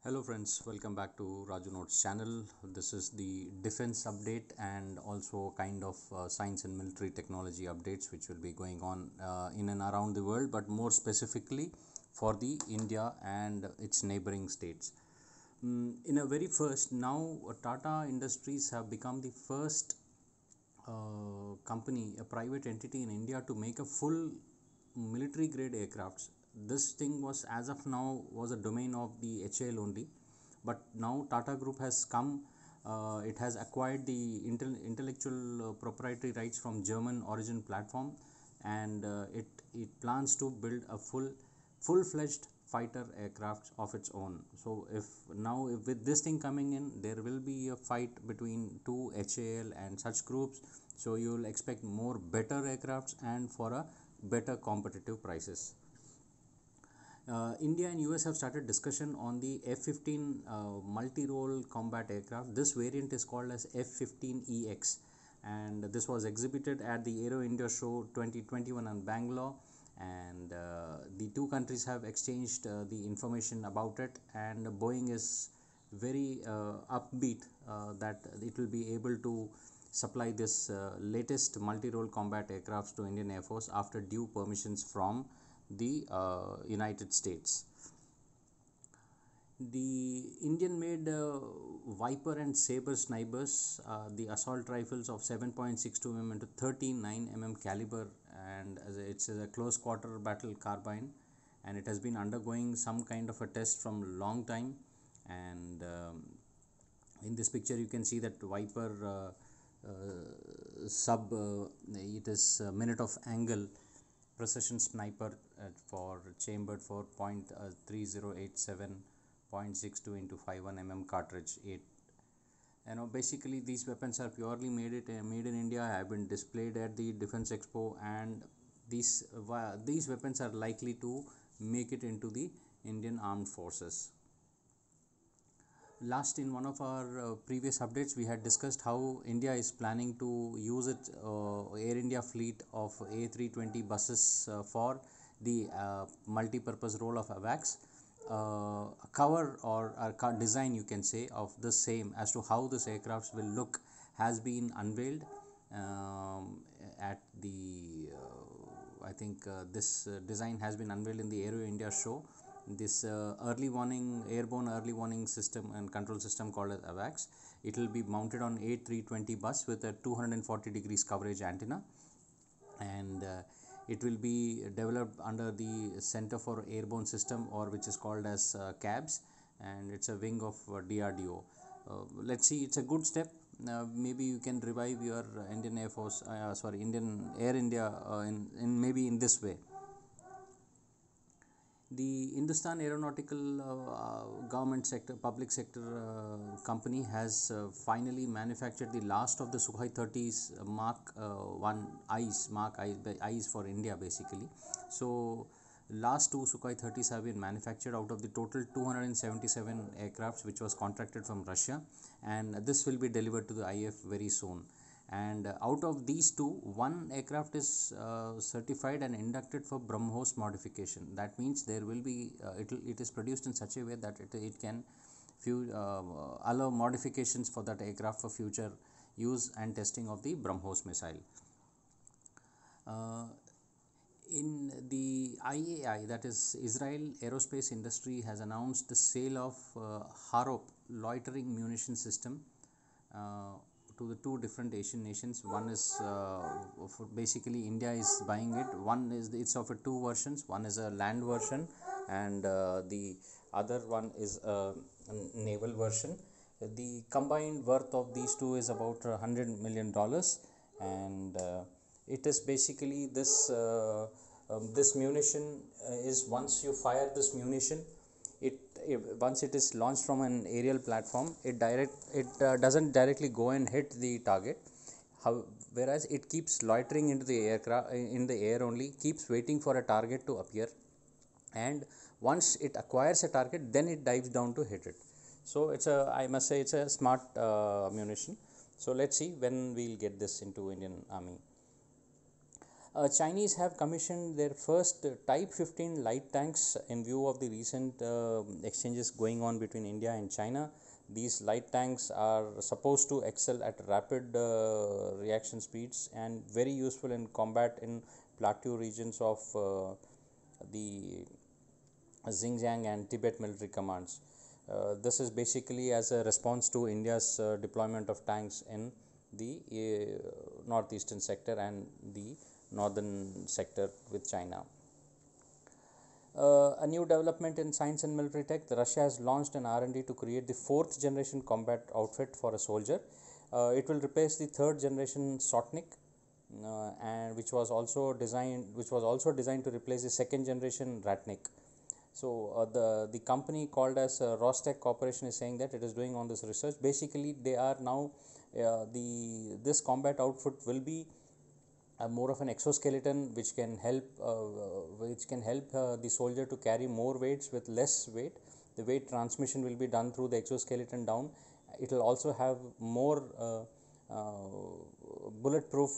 Hello friends, welcome back to Raju Notes channel. This is the defense update and also kind of science and military technology updates which will be going on in and around the world, but more specifically for the India and its neighboring states. In a very first, now Tata Industries have become the first company, a private entity in India to make a full military grade aircrafts. This thing was, as of now, was a domain of the HAL only, but now Tata Group has come. It has acquired the intellectual proprietary rights from German origin platform, and it plans to build a full-fledged fighter aircraft of its own. So if with this thing coming in, there will be a fight between two HAL and such groups. So you will expect more better aircrafts and for a better competitive prices. India and US have started discussion on the F-15 multi-role combat aircraft. This variant is called as F-15EX, and this was exhibited at the Aero India Show 2021 in Bangalore. And the two countries have exchanged the information about it, and Boeing is very upbeat that it will be able to supply this latest multi-role combat aircrafts to Indian Air Force after due permissions from the United States. The Indian made Viper and Sabre snipers, the assault rifles of 7.62 mm into 39 mm caliber, and it's a close quarter battle carbine, and it has been undergoing some kind of a test from long time. And in this picture you can see that Viper it is a minute of angle precision sniper for chambered for 0.3087 0.62 into 51 mm cartridge 8. Basically these weapons are purely made in India, have been displayed at the Defense Expo, and these weapons are likely to make it into the Indian Armed Forces. Last, in one of our previous updates, we had discussed how India is planning to use its Air India fleet of A320 buses for the multi-purpose role of AWACS. A cover or a design, you can say, of the same as to how this aircrafts will look has been unveiled at the I think this design has been unveiled in the Aero India show. This airborne early warning system and control system called as AWACS. It will be mounted on A320 bus with a 240 degrees coverage antenna, and it will be developed under the Center for Airborne System, or which is called as CABS, and it's a wing of DRDO. Let's see, it's a good step. Maybe you can revive your Indian Air Force, Indian Air India in maybe in this way. The Hindustan Aeronautical government sector, public sector company has finally manufactured the last of the Sukhoi 30s Mark 1 I's, Mark I's for India basically. So last two Sukhoi 30s have been manufactured out of the total 277 aircrafts which was contracted from Russia, and this will be delivered to the IF very soon. And out of these two, one aircraft is certified and inducted for BrahMos modification. That means there will be it is produced in such a way that it can allow modifications for that aircraft for future use and testing of the BrahMos missile. In the IAI, that is Israel Aerospace Industry, has announced the sale of Harop loitering munition system to the two different Asian nations. One is basically India is buying it. One is it's of a two versions. One is a land version, and the other one is a naval version. The combined worth of these two is about $100 million, and it is basically this munition is, once you fire this munition, once it is launched from an aerial platform, it doesn't directly go and hit the target. Whereas it keeps loitering into the aircraft in the air only, keeps waiting for a target to appear, and once it acquires a target, then it dives down to hit it. So I must say it's a smart munition. So let's see when we'll get this into Indian Army. Chinese have commissioned their first Type 15 light tanks in view of the recent exchanges going on between India and China. These light tanks are supposed to excel at rapid reaction speeds and very useful in combat in plateau regions of the Xinjiang and Tibet military commands. This is basically as a response to India's deployment of tanks in the northeastern sector and the northern sector with China. A new development in science and military tech, Russia has launched an R&D to create the fourth generation combat outfit for a soldier. It will replace the third generation Sotnik, and which was also designed to replace the second generation Ratnik. So the company called as Rostec Corporation is saying that it is doing on this research. Basically, they are now this combat outfit will be more of an exoskeleton which can help the soldier to carry more weights with less weight. The weight transmission will be done through the exoskeleton down. It will also have more bulletproof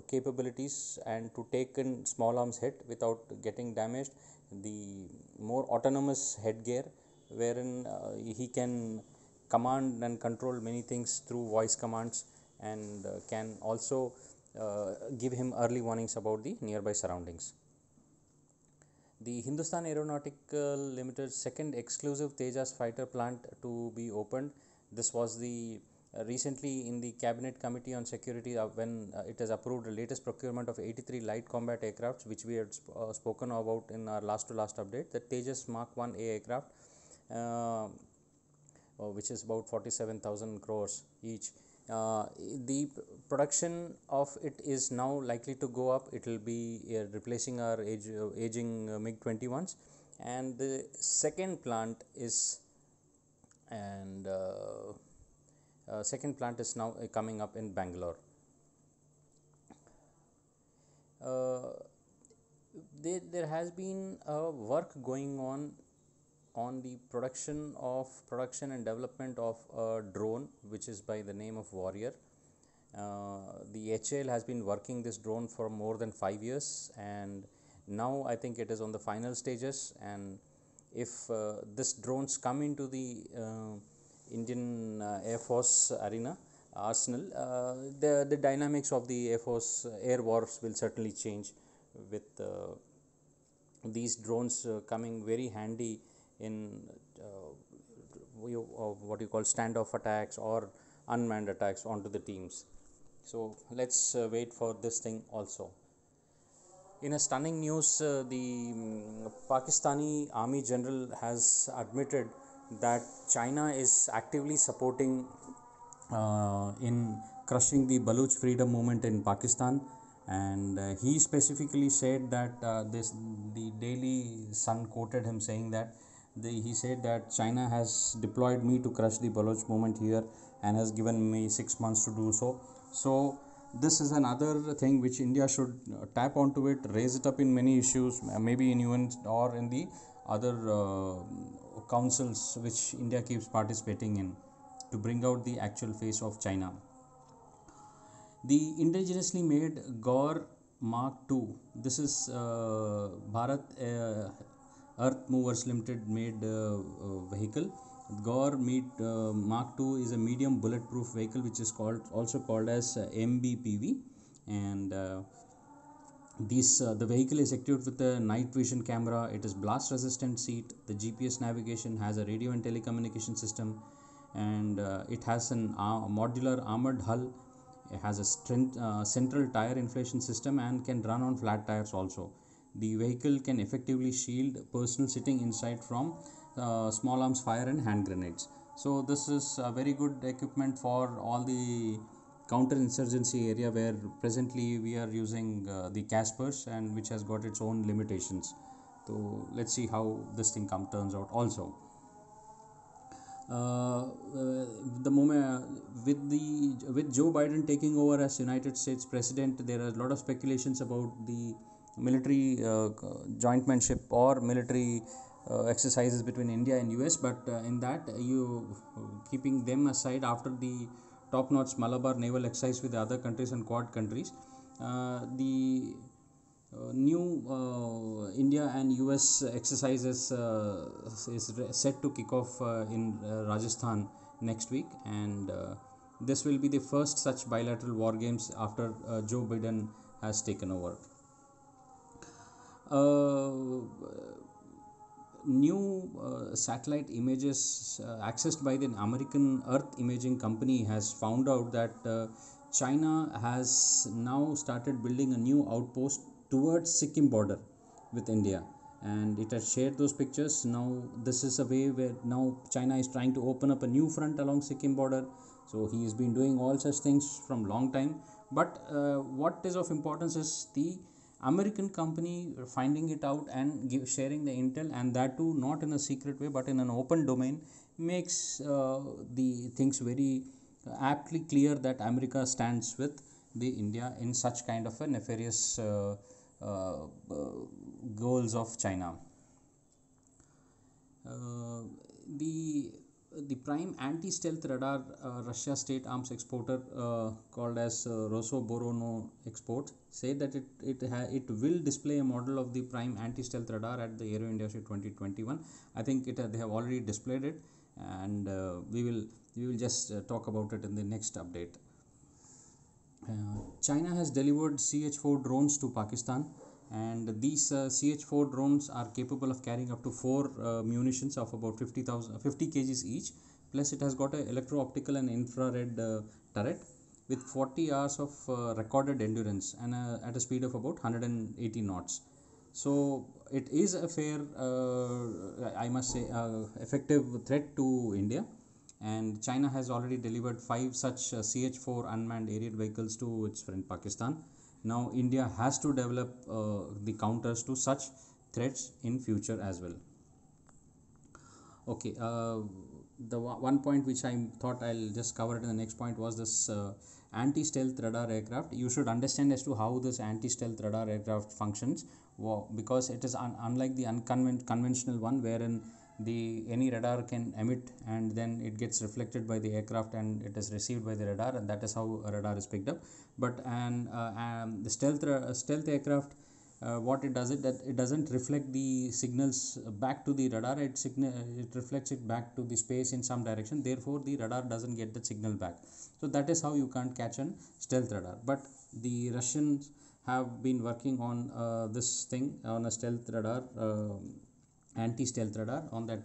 capabilities and to take in small arms hit without getting damaged. The more autonomous headgear wherein he can command and control many things through voice commands and can also give him early warnings about the nearby surroundings. The Hindustan Aeronautical Limited's second exclusive Tejas fighter plant to be opened. This was the recently in the Cabinet Committee on Security when it has approved the latest procurement of 83 light combat aircrafts, which we had spoken about in our last to last update. The Tejas Mark 1A aircraft, which is about 47,000 crores each. The production of it is now likely to go up. It will be replacing our aging MiG-21s, and the second plant is now coming up in Bangalore. There has been work going on the production and development of a drone which is by the name of Warrior. The HAL has been working this drone for more than 5 years, and now I think it is on the final stages. And if this drones come into the Indian Air Force arsenal, the dynamics of the Air Force air wars will certainly change with these drones coming very handy in what you call standoff attacks or unmanned attacks onto the teams. So let's wait for this thing also. In a stunning news, the Pakistani Army General has admitted that China is actively supporting in crushing the Baluch freedom movement in Pakistan, and he specifically said that the Daily Sun quoted him saying that he said that China has deployed me to crush the Baloch movement here and has given me 6 months to do so. So this is another thing which India should tap onto it, raise it up in many issues, maybe in UN or in the other councils which India keeps participating in, to bring out the actual face of China. The indigenously made Gaur Mark II, this is Bharat Earth Movers Limited made vehicle. Gaur Mark II is a medium bulletproof vehicle which is also called as MBPV, and the vehicle is equipped with a night vision camera. It is blast resistant seat, the GPS navigation, has a radio and telecommunication system, and it has a modular armored hull. It has a central tire inflation system and can run on flat tires also. The vehicle can effectively shield personnel sitting inside from small arms fire and hand grenades. So this is a very good equipment for all the counter-insurgency area where presently we are using the Caspers, and which has got its own limitations. So let's see how this thing turns out also. The moment with Joe Biden taking over as United States President, there are a lot of speculations about the military jointmanship or military exercises between India and US, but in that you keeping them aside, after the top-notch Malabar naval exercise with the other countries and Quad countries, the New India and US exercises set to kick off in Rajasthan next week, and this will be the first such bilateral war games after Joe Biden has taken over. Uh, New satellite images accessed by the American Earth Imaging Company has found out that China has now started building a new outpost towards Sikkim border with India, and it has shared those pictures. Now this is a way where now China is trying to open up a new front along Sikkim border. So he has been doing all such things from long time. But what is of importance is the American company finding it out and sharing the intel, and that too not in a secret way but in an open domain, makes the things very aptly clear that America stands with the India in such kind of a nefarious uh, goals of China. Uh, the the prime anti-stealth radar Russia state arms exporter called as Rosoboronno Export said that it will display a model of the prime anti-stealth radar at the Aero India Show 2021. I think they have already displayed it, and we will just talk about it in the next update. China has delivered CH-4 drones to Pakistan, and these CH-4 drones are capable of carrying up to 4 munitions of about 50 kgs each. Plus, it has got an electro-optical and infrared turret with 40 hours of recorded endurance and at a speed of about 180 knots. So it is a fair, I must say, effective threat to India, and China has already delivered 5 such CH-4 unmanned aerial vehicles to its friend Pakistan. Now India has to develop the counters to such threats in future as well. Okay, the one point which I thought I'll just cover it in the next point was this anti-stealth radar aircraft. You should understand as to how this anti-stealth radar aircraft functions, because it is unlike the conventional one, wherein the any radar can emit and then it gets reflected by the aircraft and it is received by the radar, and that is how a radar is picked up. But the stealth aircraft, what it does it that it doesn't reflect the signals back to the radar, it reflects it back to the space in some direction, therefore the radar doesn't get the signal back. So that is how you can't catch an stealth radar. But the Russians have been working on this thing on a stealth radar, anti-stealth radar on that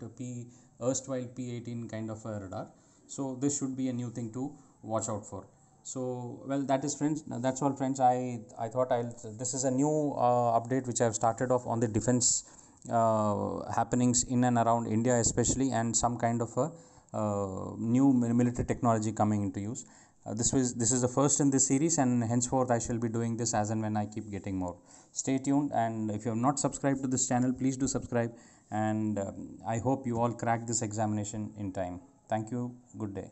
erstwhile P-18 kind of a radar. So this should be a new thing to watch out for. So well, that is friends, that's all friends. I thought this is a new update which I have started off on the defense happenings in and around India especially, and some kind of a new military technology coming into use. This is the first in this series, and henceforth I shall be doing this as and when I keep getting more. Stay tuned, and if you have not subscribed to this channel, please do subscribe, and I hope you all crack this examination in time. Thank you. Good day.